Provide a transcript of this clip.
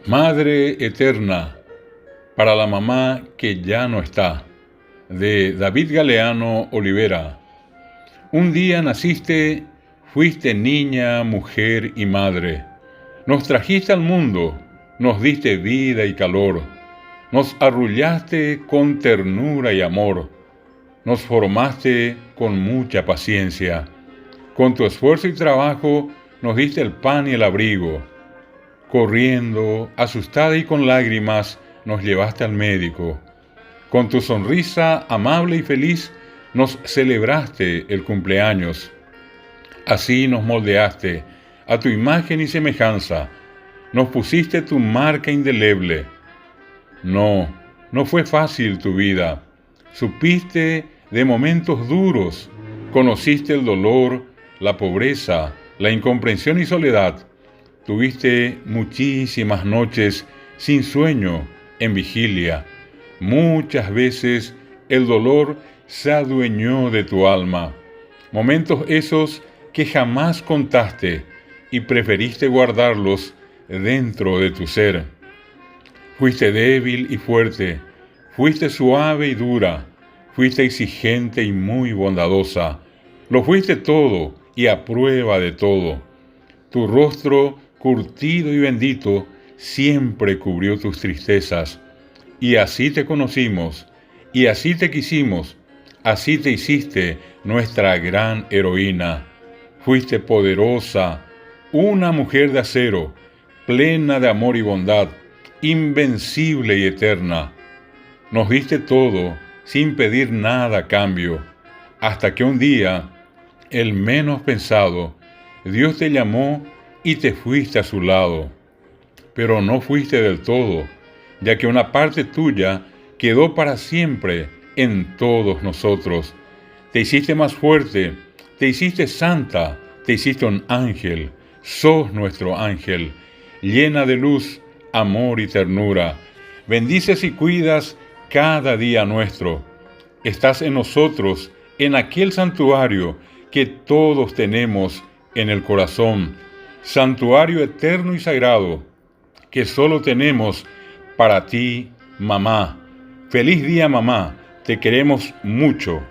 Madre eterna, para la mamá que ya no está, de David Galeano Olivera. Un día naciste, fuiste niña, mujer y madre. Nos trajiste al mundo, nos diste vida y calor. Nos arrullaste con ternura y amor. Nos formaste con mucha paciencia. Con tu esfuerzo y trabajo nos diste el pan y el abrigo. Corriendo, asustada y con lágrimas, nos llevaste al médico. Con tu sonrisa amable y feliz, nos celebraste el cumpleaños. Así nos moldeaste a tu imagen y semejanza. Nos pusiste tu marca indeleble. No fue fácil tu vida. Supiste de momentos duros. Conociste el dolor, la pobreza, la incomprensión y soledad. Tuviste muchísimas noches sin sueño, en vigilia. Muchas veces el dolor se adueñó de tu alma. Momentos esos que jamás contaste y preferiste guardarlos dentro de tu ser. Fuiste débil y fuerte, fuiste suave y dura, fuiste exigente y muy bondadosa. Lo fuiste todo y a prueba de todo. Tu rostro curtido y bendito siempre cubrió tus tristezas. Y así te conocimos, y así te quisimos, así te hiciste nuestra gran heroína. Fuiste poderosa, una mujer de acero, plena de amor y bondad, invencible y eterna. Nos diste todo sin pedir nada a cambio, hasta que un día, el menos pensado, Dios te llamó y te fuiste a su lado. Pero no fuiste del todo, ya que una parte tuya quedó para siempre en todos nosotros. Te hiciste más fuerte, te hiciste santa, te hiciste un ángel, sos nuestro ángel, llena de luz, amor y ternura. Bendices y cuidas cada día nuestro. Estás en nosotros, en aquel santuario que todos tenemos en el corazón, santuario eterno y sagrado, que solo tenemos para ti, mamá. Feliz día, mamá. Te queremos mucho.